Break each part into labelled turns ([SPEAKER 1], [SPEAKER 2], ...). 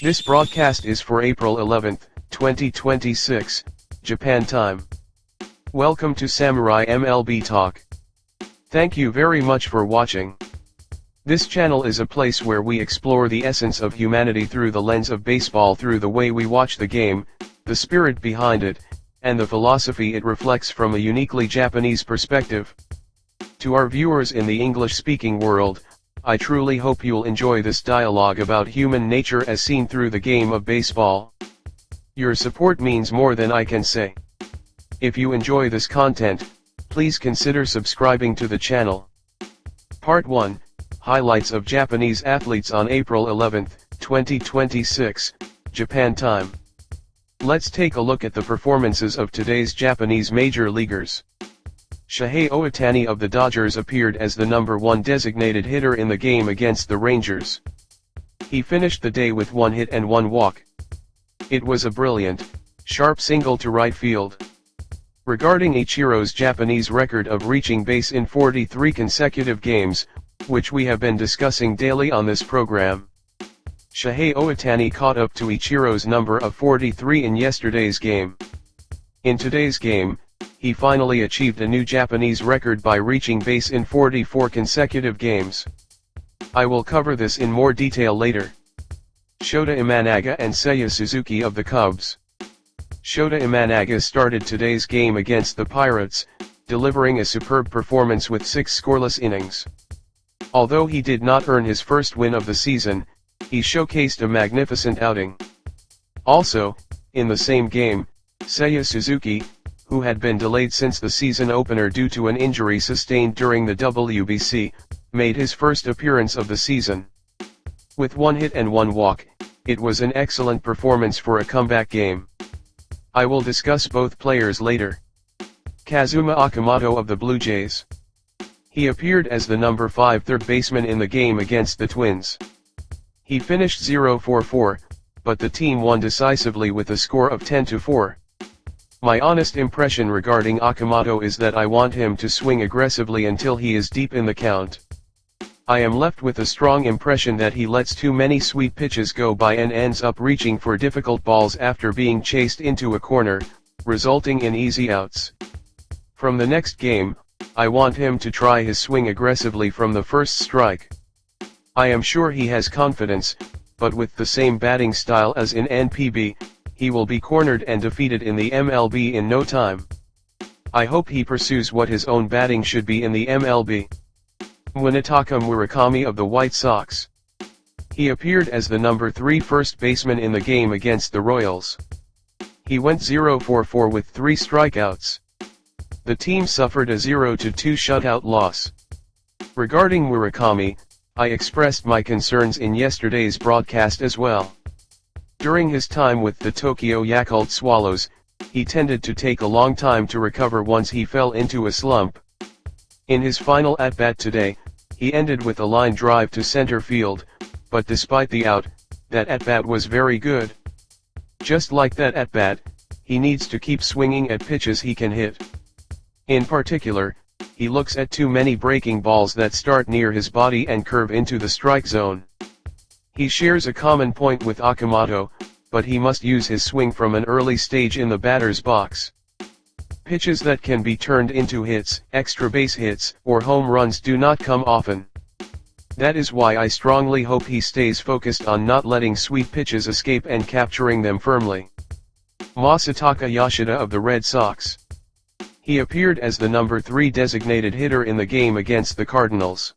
[SPEAKER 1] This broadcast is for April 11, 2026, Japan time. Welcome to Samurai MLB Talk. Thank you very much for watching. This channel is a place where we explore the essence of humanity through the lens of baseball, through the way we watch the game, the spirit behind it, and the philosophy it reflects from a uniquely Japanese perspective. To our viewers in the English-speaking world, I truly hope you'll enjoy this dialogue about human nature as seen through the game of baseball. Your support means more than I can say. If you enjoy this content, please consider subscribing to the channel. Part 1, Highlights of Japanese Athletes on April 11, 2026, Japan time. Let's take a look at the performances of today's Japanese major leaguers. Shohei Ohtani of the Dodgers appeared as the number 1 designated hitter in the game against the Rangers. He finished the day with 1 hit and 1 walk. It was a brilliant, sharp single to right field. Regarding Ichiro's Japanese record of reaching base in 43 consecutive games, which we have been discussing daily on this program, Shohei Ohtani caught up to Ichiro's number of 43 in yesterday's game. In today's game, he finally achieved a new Japanese record by reaching base in 44 consecutive games. I will cover this in more detail later. Shota Imanaga and Seiya Suzuki of the Cubs. Shota Imanaga started today's game against the Pirates, delivering a superb performance with 6 scoreless innings. Although he did not earn his first win of the season, he showcased a magnificent outing. Also, in the same game, Seiya Suzuki, who had been delayed since the season opener due to an injury sustained during the WBC, made his first appearance of the season. With 1 hit and 1 walk, it was an excellent performance for a comeback game. I will discuss both players later. Kazuma Okamoto of the Blue Jays. He appeared as the number 5 third baseman in the game against the Twins. He finished 0-for-4, but the team won decisively with a score of 10-4. My honest impression regarding Okamoto is that I want him to swing aggressively until he is deep in the count. I am left with a strong impression that he lets too many sweet pitches go by and ends up reaching for difficult balls after being chased into a corner, resulting in easy outs. From the next game, I want him to try his swing aggressively from the first strike. I am sure he has confidence, but with the same batting style as in NPB, he will be cornered and defeated in the MLB in no time. I hope he pursues what his own batting should be in the MLB. Munetaka Murakami of the White Sox. He appeared as the number 3 first baseman in the game against the Royals. He went 0-for-4 with 3 strikeouts. The team suffered a 0-2 shutout loss. Regarding Murakami, I expressed my concerns in yesterday's broadcast as well. During his time with the Tokyo Yakult Swallows, he tended to take a long time to recover once he fell into a slump. In his final at-bat today, he ended with a line drive to center field, but despite the out, that at-bat was very good. Just like that at-bat, he needs to keep swinging at pitches he can hit. In particular, he looks at too many breaking balls that start near his body and curve into the strike zone. He shares a common point with Okamoto, but he must use his swing from an early stage in the batter's box. Pitches that can be turned into hits, extra base hits, or home runs do not come often. That is why I strongly hope he stays focused on not letting sweet pitches escape and capturing them firmly. Masataka Yoshida of the Red Sox. He appeared as the number 3 designated hitter in the game against the Cardinals.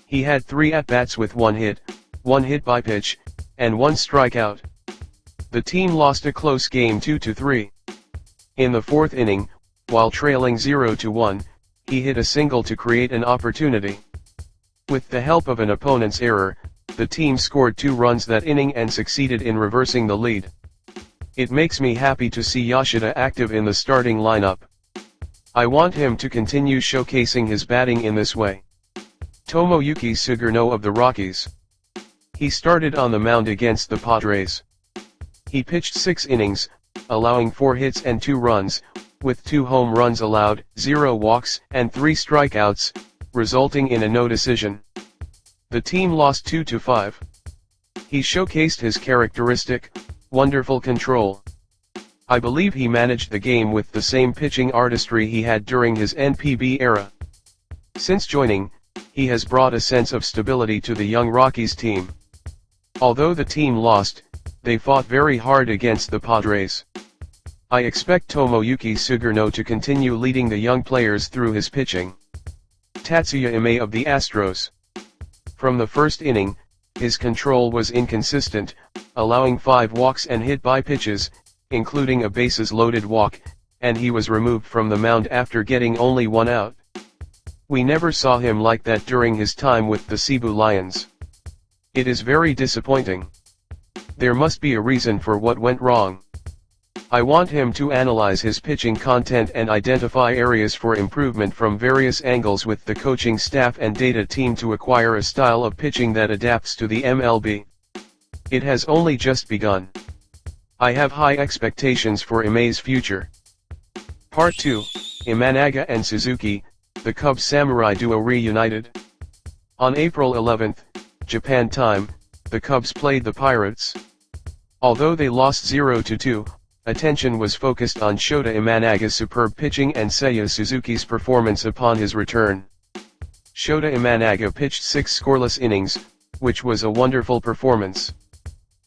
[SPEAKER 1] He had 3 at-bats with 1 hit, 1 hit by pitch, and 1 strikeout. The team lost a close game 2-3. In the 4th inning, while trailing 0-1, he hit a single to create an opportunity. With the help of an opponent's error, the team scored 2 runs that inning and succeeded in reversing the lead. It makes me happy to see Yoshida active in the starting lineup. I want him to continue showcasing his batting in this way. Tomoyuki Sugano of the Rockies. He started on the mound against the Padres. He pitched 6 innings, allowing 4 hits and 2 runs, with 2 home runs allowed, 0 walks, and 3 strikeouts, resulting in a no decision. The team lost 2-5. He showcased his characteristic, wonderful control. I believe he managed the game with the same pitching artistry he had during his NPB era. Since joining, he has brought a sense of stability to the young Rockies team. Although the team lost, they fought very hard against the Padres. I expect Tomoyuki Sugano to continue leading the young players through his pitching. Tatsuya Imai of the Astros. From the first inning, his control was inconsistent, allowing 5 walks and hit by pitches, including a bases-loaded walk, and he was removed from the mound after getting only 1 out. We never saw him like that during his time with the Cebu Lions. It is very disappointing. There must be a reason for what went wrong. I want him to analyze his pitching content and identify areas for improvement from various angles with the coaching staff and data team to acquire a style of pitching that adapts to the MLB. It has only just begun. I have high expectations for Imai's future. Part 2, Imanaga and Suzuki, the Cubs Samurai duo reunited. On April 11, Japan time, the Cubs played the Pirates. Although they lost 0-2, attention was focused on Shota Imanaga's superb pitching and Seiya Suzuki's performance upon his return. Shota Imanaga pitched 6 scoreless innings, which was a wonderful performance.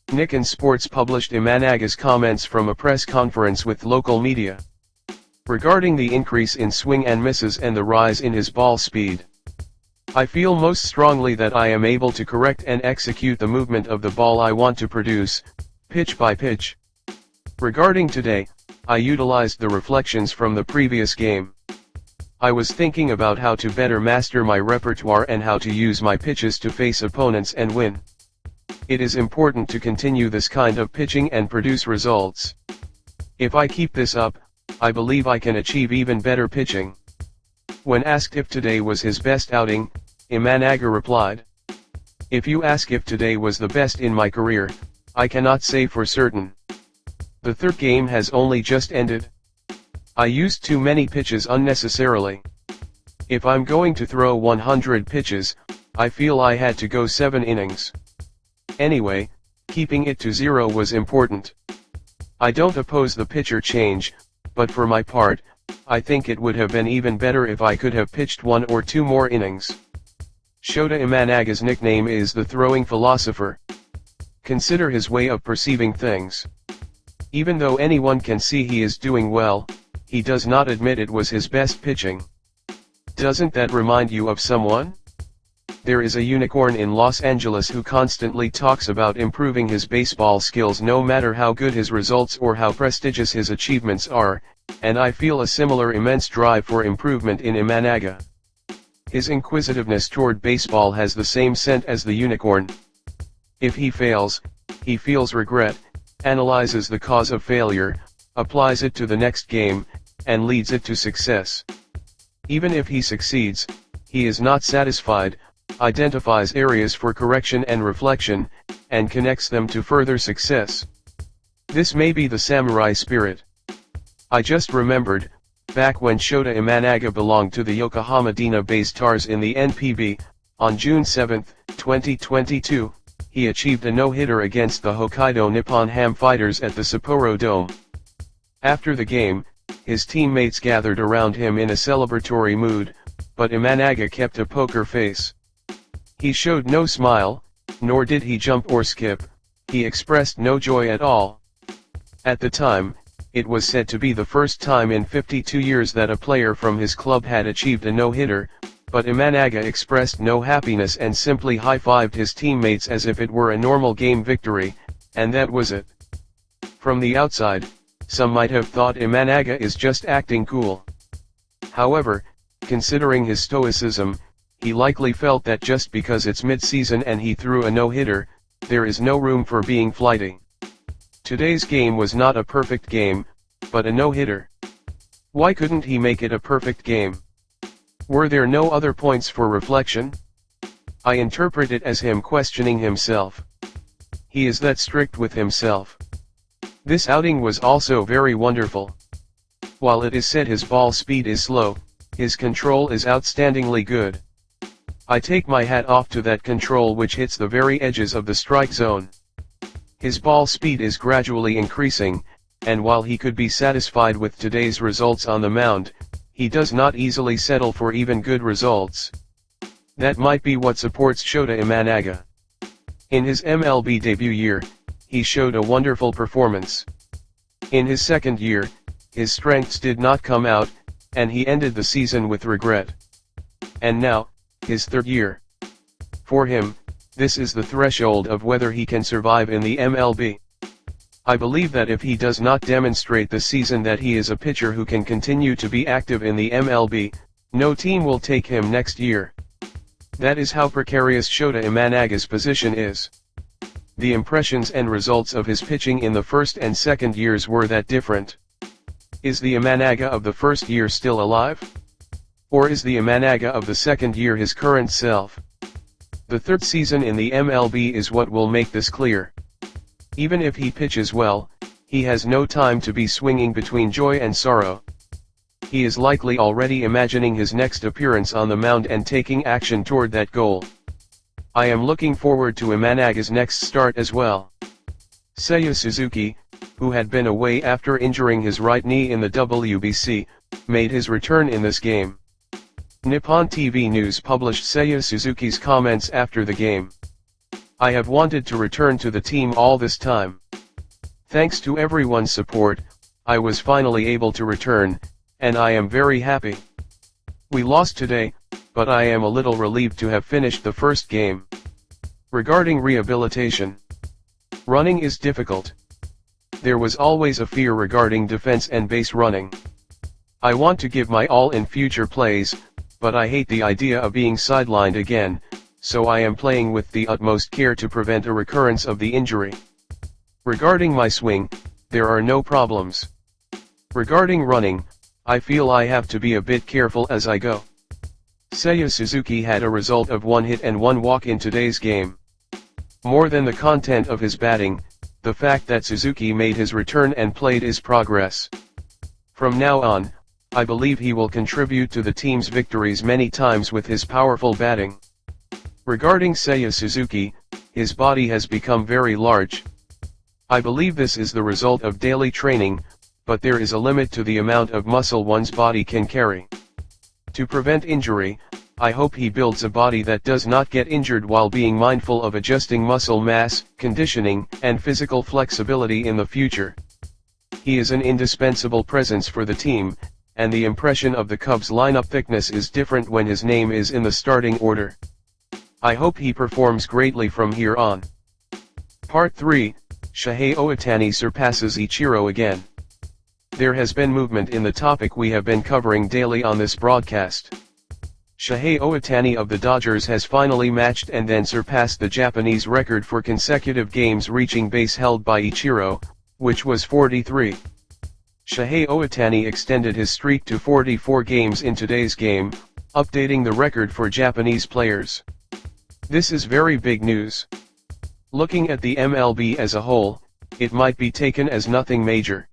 [SPEAKER 1] Nikkei Sports published Imanaga's comments from a press conference with local media regarding the increase in swing and misses and the rise in his ball speed. I feel most strongly that I am able to correct and execute the movement of the ball I want to produce, pitch by pitch. Regarding today, I utilized the reflections from the previous game. I was thinking about how to better master my repertoire and how to use my pitches to face opponents and win. It is important to continue this kind of pitching and produce results. If I keep this up, I believe I can achieve even better pitching. When asked if today was his best outing, Imanaga replied, "If you ask if today was the best in my career, I cannot say for certain. The third game has only just ended. I used too many pitches unnecessarily. If I'm going to throw 100 pitches, I feel I had to go 7 innings. Anyway, keeping it to 0 was important. I don't oppose the pitcher change, but for my part, I think it would have been even better if I could have pitched 1 or 2 more innings." Shota Imanaga's nickname is the throwing philosopher. Consider his way of perceiving things. Even though anyone can see he is doing well, he does not admit it was his best pitching. Doesn't that remind you of someone? There is a unicorn in Los Angeles who constantly talks about improving his baseball skills no matter how good his results or how prestigious his achievements are, and I feel a similar immense drive for improvement in Imanaga. His inquisitiveness toward baseball has the same scent as the unicorn. If he fails, he feels regret, analyzes the cause of failure, applies it to the next game, and leads it to success. Even if he succeeds, he is not satisfied, identifies areas for correction and reflection, and connects them to further success. This may be the samurai spirit. I just remembered, back when Shota Imanaga belonged to the Yokohama DeNA Stars in the NPB, on June 7, 2022, he achieved a no-hitter against the Hokkaido Nippon Ham Fighters at the Sapporo Dome. After the game, his teammates gathered around him in a celebratory mood, but Imanaga kept a poker face. He showed no smile, nor did he jump or skip, he expressed no joy at all. At the time, it was said to be the first time in 52 years that a player from his club had achieved a no-hitter, but Imanaga expressed no happiness and simply high-fived his teammates as if it were a normal game victory, and that was it. From the outside, some might have thought Imanaga is just acting cool. However, considering his stoicism, he likely felt that just because it's mid-season and he threw a no-hitter, there is no room for being flighty. Today's game was not a perfect game, but a no-hitter. Why couldn't he make it a perfect game? Were there no other points for reflection? I interpret it as him questioning himself. He is that strict with himself. This outing was also very wonderful. While it is said his ball speed is slow, his control is outstandingly good. I take my hat off to that control which hits the very edges of the strike zone. His ball speed is gradually increasing, and while he could be satisfied with today's results on the mound, he does not easily settle for even good results. That might be what supports Shota Imanaga. In his MLB debut year, he showed a wonderful performance. In his second year, his strengths did not come out, and he ended the season with regret. And now, his third year. For him, this is the threshold of whether he can survive in the MLB. I believe that if he does not demonstrate this season that he is a pitcher who can continue to be active in the MLB, no team will take him next year. That is how precarious Shota Imanaga's position is. The impressions and results of his pitching in the first and second years were that different. Is the Imanaga of the first year still alive? Or is the Imanaga of the second year his current self? The third season in the MLB is what will make this clear. Even if he pitches well, he has no time to be swinging between joy and sorrow. He is likely already imagining his next appearance on the mound and taking action toward that goal. I am looking forward to Imanaga's next start as well. Seiya Suzuki, who had been away after injuring his right knee in the WBC, made his return in this game. Nippon TV News published Seiya Suzuki's comments after the game. I have wanted to return to the team all this time. Thanks to everyone's support, I was finally able to return, and I am very happy. We lost today, but I am a little relieved to have finished the first game. Regarding rehabilitation, running is difficult. There was always a fear regarding defense and base running. I want to give my all in future plays, but I hate the idea of being sidelined again, so I am playing with the utmost care to prevent a recurrence of the injury. Regarding my swing, there are no problems. Regarding running, I feel I have to be a bit careful as I go. Seiya Suzuki had a result of 1 hit and 1 walk in today's game. More than the content of his batting, the fact that Suzuki made his return and played is progress. From now on, I believe he will contribute to the team's victories many times with his powerful batting. Regarding Seiya Suzuki, his body has become very large. I believe this is the result of daily training, but there is a limit to the amount of muscle one's body can carry. To prevent injury, I hope he builds a body that does not get injured while being mindful of adjusting muscle mass, conditioning, and physical flexibility in the future. He is an indispensable presence for the team, and the impression of the Cubs lineup thickness is different when his name is in the starting order. I hope he performs greatly from here on. Part 3, Shohei Ohtani surpasses Ichiro again. There has been movement in the topic we have been covering daily on this broadcast. Shohei Ohtani of the Dodgers has finally matched and then surpassed the Japanese record for consecutive games reaching base held by Ichiro, which was 43. Shohei Ohtani extended his streak to 44 games in today's game, updating the record for Japanese players. This is very big news. Looking at the MLB as a whole, it might be taken as nothing major.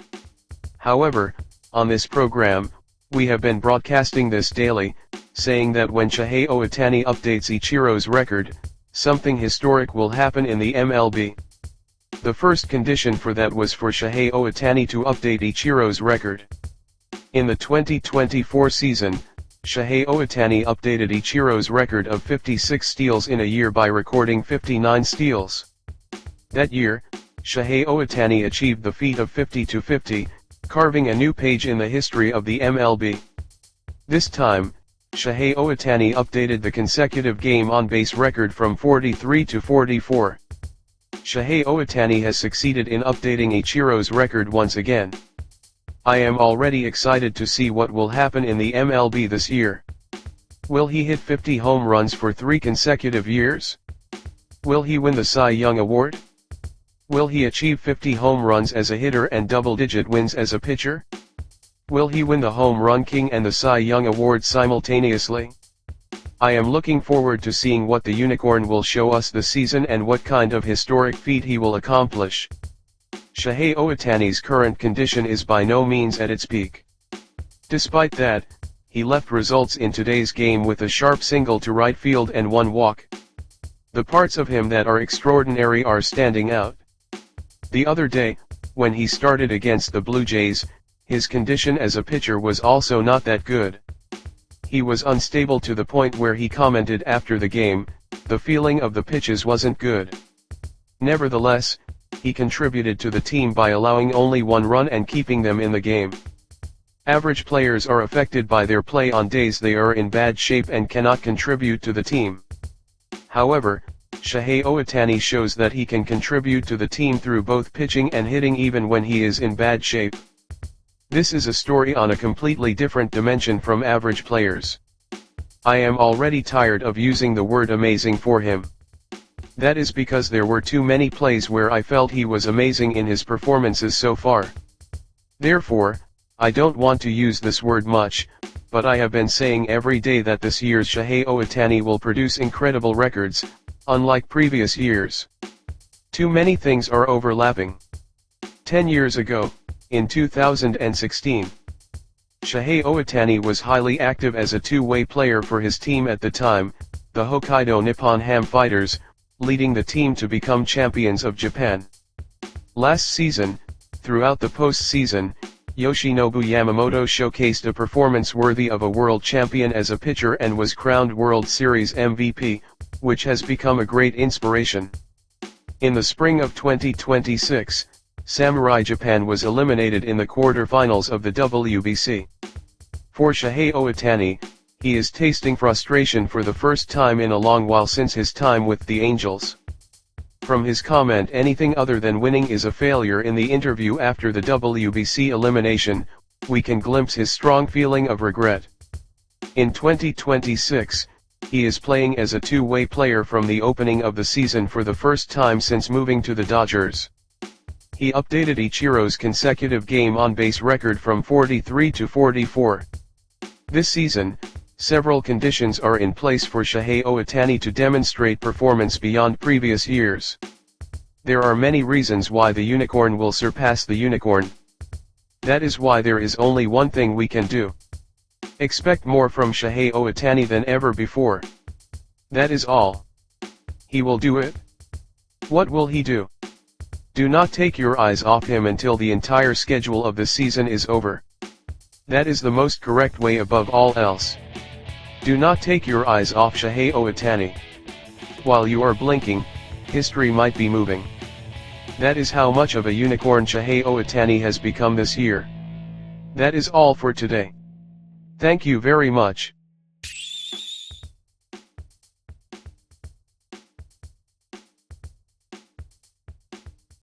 [SPEAKER 1] However, on this program, we have been broadcasting this daily, saying that when Shohei Ohtani updates Ichiro's record, something historic will happen in the MLB. The first condition for that was for Shohei Ohtani to update Ichiro's record. In the 2024 season, Shohei Ohtani updated Ichiro's record of 56 steals in a year by recording 59 steals. That year, Shohei Ohtani achieved the feat of 50-50, carving a new page in the history of the MLB. This time, Shohei Ohtani updated the consecutive game on-base record from 43 to 44. Shohei Ohtani has succeeded in updating Ichiro's record once again. I am already excited to see what will happen in the MLB this year. Will he hit 50 home runs for 3 consecutive years? Will he win the Cy Young Award? Will he achieve 50 home runs as a hitter and double-digit wins as a pitcher? Will he win the Home Run King and the Cy Young Award simultaneously? I am looking forward to seeing what the Unicorn will show us this season and what kind of historic feat he will accomplish. Shohei Ohtani's current condition is by no means at its peak. Despite that, he left results in today's game with a sharp single to right field and one walk. The parts of him that are extraordinary are standing out. The other day, when he started against the Blue Jays, his condition as a pitcher was also not that good. He was unstable to the point where he commented after the game, "The feeling of the pitches wasn't good." Nevertheless, he contributed to the team by allowing only one run and keeping them in the game. Average players are affected by their play on days they are in bad shape and cannot contribute to the team. However, Shohei Ohtani shows that he can contribute to the team through both pitching and hitting even when he is in bad shape. This is a story on a completely different dimension from average players. I am already tired of using the word amazing for him. That is because there were too many plays where I felt he was amazing in his performances so far. Therefore, I don't want to use this word much, but I have been saying every day that this year's Shohei Ohtani will produce incredible records, unlike previous years. Too many things are overlapping. 10 years ago, in 2016, Shohei Ohtani was highly active as a two-way player for his team at the time, the Hokkaido Nippon Ham Fighters, leading the team to become champions of Japan. Last season, throughout the postseason, Yoshinobu Yamamoto showcased a performance worthy of a world champion as a pitcher and was crowned World Series MVP, which has become a great inspiration. In the spring of 2026, Samurai Japan was eliminated in the quarter-finals of the WBC. For Shohei Ohtani, he is tasting frustration for the first time in a long while since his time with the Angels. From his comment, "Anything other than winning is a failure," in the interview after the WBC elimination, we can glimpse his strong feeling of regret. In 2026, he is playing as a two-way player from the opening of the season for the first time since moving to the Dodgers. He updated Ichiro's consecutive game on base record from 43 to 44. This season, several conditions are in place for Shohei Ohtani to demonstrate performance beyond previous years. There are many reasons why the unicorn will surpass the unicorn. That is why there is only one thing we can do. Expect more from Shohei Ohtani than ever before. That is all. He will do it. What will he do? Do not take your eyes off him until the entire schedule of the season is over. That is the most correct way above all else. Do not take your eyes off Shohei Ohtani. While you are blinking, history might be moving. That is how much of a unicorn Shohei Ohtani has become this year. That is all for today. Thank you very much.